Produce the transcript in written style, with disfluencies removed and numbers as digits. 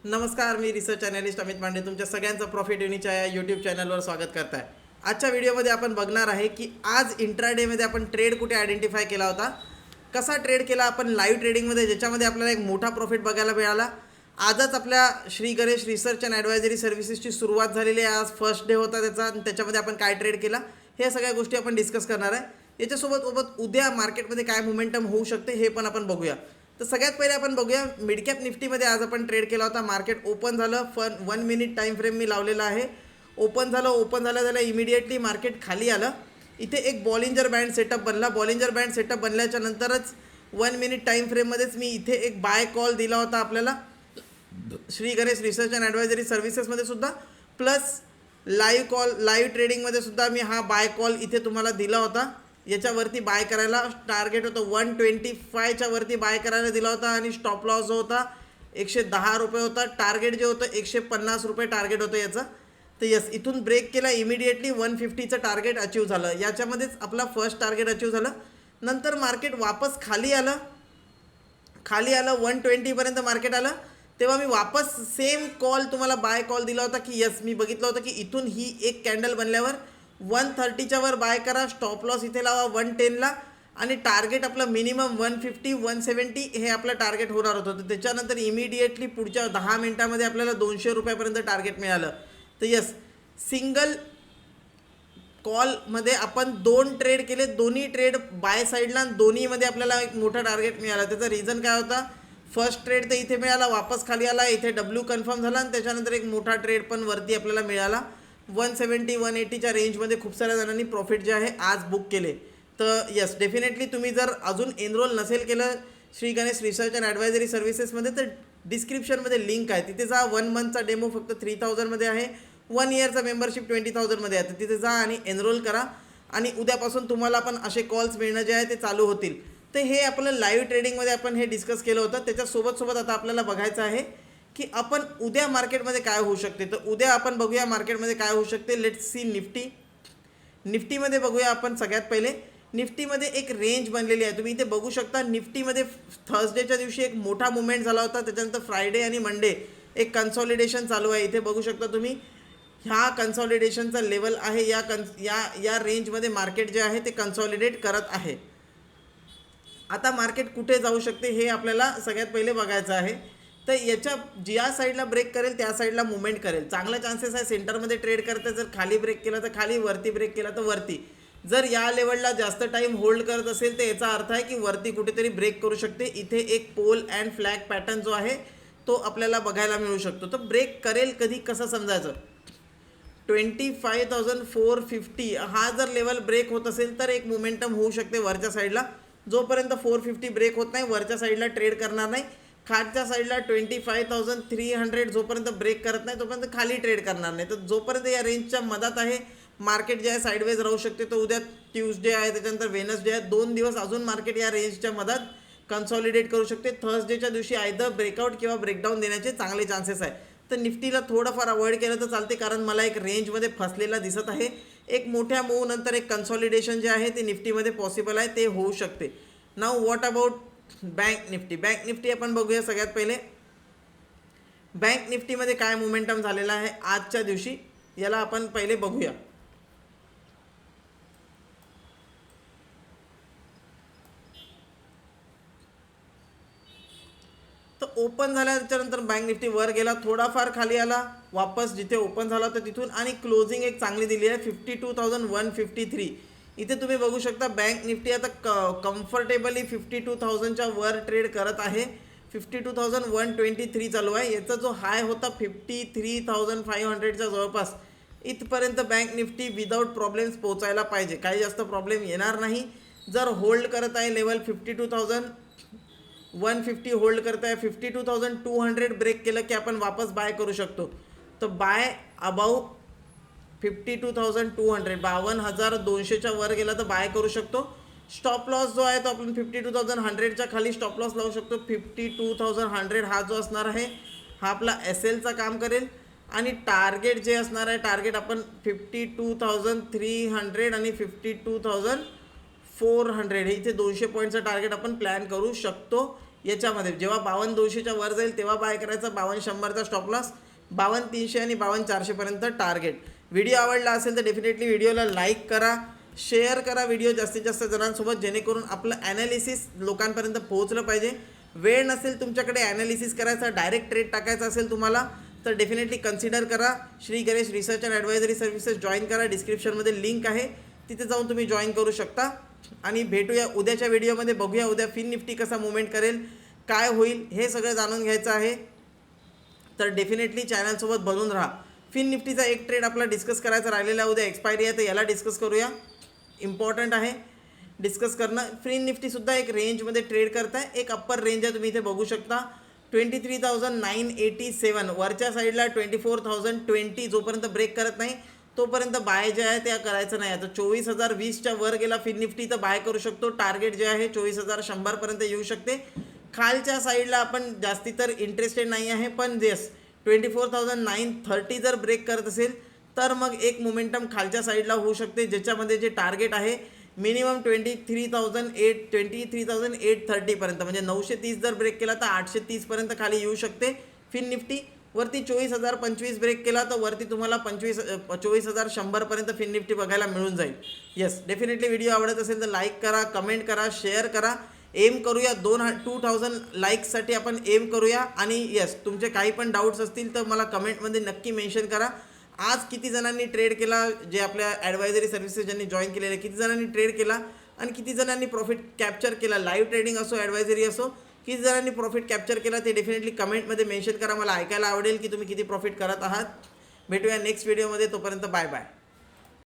नमस्कार, मी research analyst Amit Pande तुमच्या सगळ्यांचं प्रॉफिट युनिच्या या यूट्यूब चॅनलवर स्वागत करत आहे. आजच्या व्हिडिओमध्ये आपण बघणार आहे की आज इंट्राडेमध्ये आपण ट्रेड कुठे आयडेंटिफाय केला होता, कसा ट्रेड केला आपण लाईव्ह ट्रेडिंगमध्ये, ज्याच्यामध्ये आपल्याला एक मोठा प्रॉफिट बघायला मिळाला. आजच आपल्या Shri Ganesh research and advisory सर्व्हिसेसची सुरुवात झालेली आहे. आज फर्स्ट डे होता त्याचा, त्याच्यामध्ये आपण काय ट्रेड केला हे सगळ्या गोष्टी आपण डिस्कस करणार आहे. याच्यासोबत उद्या मार्केटमध्ये काय मोमेंटम होऊ शकते हे पण आपण बघूया. तर सगळ्यात पहिले आपण बघूया मिड कॅप निफ्टीमध्ये आज आपण ट्रेड केला होता. मार्केट ओपन झालं, 1 मिनिट टाईम फ्रेम मी लावलेला आहे. ओपन झालं इमिडिएटली मार्केट खाली आलं. इथे एक बॉलिंजर बँड सेटअप बनला. बॉलिंजर बँड सेटअप बनल्याच्या नंतरच 1 मिनिट टाईम फ्रेममध्येच मी इथे एक बाय कॉल दिला होता आपल्याला Shri Ganesh research and advisory सर्व्हिसेसमध्ये सुद्धा, प्लस लाईव्ह ट्रेडिंगमध्ये सुद्धा मी हा बाय कॉल इथे तुम्हाला दिला होता. याच्यावरती बाय करायला टार्गेट होतं 125च्या वरती बाय करायला दिला होता आणि स्टॉप लॉस जो होता 110 रुपये होता. टार्गेट जे होतं 150 रुपये टार्गेट होतं याचं. तर यस, इथून ब्रेक केला इमिडिएटली 150चं टार्गेट अचीव झालं. याच्यामध्येच आपला फर्स्ट टार्गेट अचीव झालं. नंतर मार्केट वापस खाली आलं 120पर्यंत मार्केट आलं. तेव्हा मी वापस सेम कॉल तुम्हाला बाय कॉल दिला होता की यस, मी बघितलं होतं की इथून ही एक कॅन्डल बनल्यावर 130च्या वर बाय करा, स्टॉप लॉस इथे लावा 110ला आणि टार्गेट आपलं मिनिमम 150 170 हे आपलं टार्गेट होणार होतं. तर त्याच्यानंतर इमिडिएटली पुढच्या 10 मिनिटामध्ये आपल्याला 200 रुपयापर्यंत टार्गेट मिळालं. तर यस, सिंगल कॉलमध्ये आपण 2 ट्रेड केले, दोन्ही ट्रेड बाय साईडला आणि दोन्हीमध्ये आपल्याला एक मोठा टार्गेट मिळाला. त्याचं रिझन काय होता, फर्स्ट ट्रेड तर इथे मिळाला, वापस खाली आला, इथे डब्ल्यू कन्फर्म झाला आणि त्याच्यानंतर एक मोठा ट्रेड पण वरती आपल्याला मिळाला. 170 180च्या रेंजमध्ये खूप साऱ्या जणांनी प्रॉफिट जे आहे आज बुक केले. तर यस, डेफिनेटली तुम्ही जर अजून एनरोल नसेल केलं Shri Ganesh research and advisory सर्व्हिसेसमध्ये तर डिस्क्रिप्शनमध्ये लिंक आहे, तिथे जा. 1 मंथचा डेमो फक्त 3000मध्ये आहे, 1 इयरचा मेंबरशिप 20,000मध्ये आहे. तर तिथे जा आणि एनरोल करा आणि उद्यापासून तुम्हाला पण असे कॉल्स मिळणं जे आहे ते चालू होतील. तर हे आपलं लाईव्ह ट्रेडिंगमध्ये आपण हे डिस्कस केलं होतं. त्याच्यासोबत आता आपल्याला बघायचं आहे की आपण उद्या मार्केटमध्ये काय होऊ शकते. तर उद्या आपण बघूया मार्केटमध्ये काय होऊ शकते. लेट्स सी निफ्टीमध्ये बघूया आपण. सगळ्यात पहिले निफ्टीमध्ये एक रेंज बनलेली आहे, तुम्ही इथे बघू शकता. निफ्टीमध्ये थर्सडेच्या दिवशी एक मोठा मुवमेंट झाला होता, त्याच्यानंतर फ्रायडे आणि मंडे एक कन्सॉलिडेशन चालू आहे. इथे बघू शकता तुम्ही, ह्या कन्सॉलिडेशनचा लेवल आहे. या रेंजमध्ये मार्केट जे आहे ते कन्सॉलिडेट करत आहे. आता मार्केट कुठे जाऊ शकते हे आपल्याला सगळ्यात पहिले बघायचं आहे. तर याच्या ज्या साईडला ब्रेक करेल त्या साईडला मुवमेंट करेल. चांगला चान्सेस आहे सेंटरमध्ये ट्रेड करते. जर खाली ब्रेक केला तर खाली, वरती ब्रेक केला तर वरती. जर या लेवलला जास्त टाईम होल्ड करत असेल तर याचा अर्थ आहे की वरती कुठेतरी ब्रेक करू शकते. इथे एक पोल अँड फ्लॅग पॅटर्न जो आहे तो आपल्याला बघायला मिळू शकतो. तर ब्रेक करेल कधी कसं समजायचं, 25,450 हा जर लेवल ब्रेक होत असेल तर एक मोमेंटम होऊ शकते वरच्या साईडला. जोपर्यंत 450 ब्रेक होत नाही वरच्या साईडला ट्रेड करणार नाही. खालच्या साईडला 25,300 जोपर्यंत ब्रेक करत नाही तोपर्यंत खाली ट्रेड करणार नाही. तर जोपर्यंत या रेंजच्या मधात आहे मार्केट जे आहे साईडवेज राहू शकते. तर उद्या ट्यूजडे आहे, त्याच्यानंतर वेनसडे आहे, 2 दिवस अजून मार्केट या रेंजच्या मधात कन्सॉलिडेट करू शकते. थर्सडेच्या दिवशी आयदर ब्रेकआउट किंवा ब्रेकडाऊन देण्याचे चांगले चान्सेस आहे. तर निफ्टीला थोडंफार अवॉइड केलं तर चालते, कारण मला एक रेंजमध्ये फसलेला दिसत आहे. एक मोठ्या मूव नंतर एक कन्सॉलिडेशन जे आहे ते निफ्टीमध्ये पॉसिबल आहे, ते होऊ शकते. Now what about bank Nifty आपण बघूया. सगळ्यात पहिले बँक निफ्टीमध्ये काय मोमेंटम झालेला आहे आजच्या दिवशी, याला आपण पहिले बघूया. तर ओपन झाल्याच्यानंतर बँक निफ्टी वर गेला, थोडाफार खाली आला, वापस जिथे ओपन झाला होता तिथून, आणि क्लोजिंग एक चांगली दिली आहे 52,153. इथे तुम्ही बघू शकता बँक निफ्टी आता कम्फर्टेबली 52,000च्या वर ट्रेड करत आहे. 52,123 चालू आहे. याचा जो हाय होता 53,500च्या जवळपास, इथपर्यंत बँक निफ्टी विदाऊट प्रॉब्लेम्स पोहोचायला पाहिजे. काही जास्त प्रॉब्लेम येणार नाही. जर होल्ड करत आहे लेवल 52,150 होल्ड करत आहे, 52,200 ब्रेक केलं की आपण वापस बाय करू शकतो. तर बाय अबाउ 52,200 52,200च्या वर गेला तर बाय करू शकतो. स्टॉप लॉस जो आहे तो आपण 52,100च्या खाली स्टॉप लॉस लावू शकतो. 52,100 हा जो असणार आहे हा आपला SLचा काम करेल. आणि टार्गेट जे असणार आहे, टार्गेट आपण 52,300 आणि 52,400 हे इथे 200 पॉईंटचं टार्गेट आपण प्लॅन करू शकतो. याच्यामध्ये जेव्हा 52,200च्या वर जाईल तेव्हा बाय करायचा, 52,100चा स्टॉप लॉस, 52,300 आणि 52,400 पर्यंत टार्गेट. व्हिडिओ आवडला असेल तर डेफिनेटली व्हिडिओला लाईक करा, शेअर करा व्हिडिओ जास्तीत जास्त जणांसोबत, जेणेकरून आपलं ॲनालिसिस लोकांपर्यंत पोहोचलं पाहिजे. वेळ नसेल तुमच्याकडे ॲनालिसिस करायचा, डायरेक्ट ट्रेड टाकायचा असेल तुम्हाला, तर डेफिनेटली कन्सिडर करा. Shri Ganesh research and advisory services join करा. डिस्क्रिप्शनमध्ये लिंक आहे, तिथे जाऊन तुम्ही जॉईन करू शकता. आणि भेटूया उद्याच्या व्हिडिओमध्ये. बघूया उद्या फिन निफ्टी कसा मुवमेंट करेल, काय होईल, हे सगळं जाणून घ्यायचं आहे. तर डेफिनेटली चॅनलसोबत बनून राहा. फिन निफ्टीचा एक ट्रेड आपला डिस्कस करायचा राहिलेला, उद्या एक्सपायरी आहे, तर याला डिस्कस करूया. इम्पॉर्टंट आहे डिस्कस करणं. फिन निफ्टीसुद्धा एक रेंजमध्ये ट्रेड करताय, एक अप्पर रेंज आहे, तुम्ही इथे बघू शकता 23,987. वरच्या साईडला 24,020 जोपर्यंत ब्रेक करत नाही तोपर्यंत बाय जे आहे त्या करायचं नाही. आता 24,020च्या वर गेला फिन निफ्टी तर बाय करू शकतो. टार्गेट जे आहे 24,100 पर्यंत येऊ शकते. खालच्या साईडला आपण जास्ती तर इंटरेस्टेड नाही आहे, पण येस 24,930 जर ब्रेक करत असेल तर मग एक मोमेंटम खालच्या साईडला होऊ शकते, ज्याच्यामध्ये जे टार्गेट आहे मिनिमम 23,830 पर्यंत, म्हणजे 930 जर ब्रेक केला तर 830 पर्यंत खाली येऊ शकते फिन निफ्टी. वरती 24,025 ब्रेक केला तर वरती तुम्हाला 24,100 पर्यंत फिन निफ्टी बघायला मिळून जाईल. येस, डेफिनेटली व्हिडिओ आवडत असेल तर लाईक करा, कमेंट करा, शेअर करा. एम करूया 2,000 लाईक्ससाठी आपण एम करूया. आणि येस, तुमचे काही पण डाऊट्स असतील तर मला कमेंटमध्ये नक्की मेन्शन करा. आज किती जणांनी ट्रेड केला, जे आपल्या ॲडवायझरी सर्व्हिसेस ज्यांनी जॉईन केलेले, किती जणांनी ट्रेड केला आणि किती जणांनी प्रॉफिट कॅप्चर केला, लाईव्ह ट्रेडिंग असो ॲडवायझरी असो, किती जणांनी प्रॉफिट कॅप्चर केला ते डेफिनेटली कमेंटमध्ये मेन्शन करा. मला ऐकायला आवडेल की तुम्ही किती प्रॉफिट करत आहात. भेटूया नेक्स्ट व्हिडिओमध्ये, तोपर्यंत बाय बाय.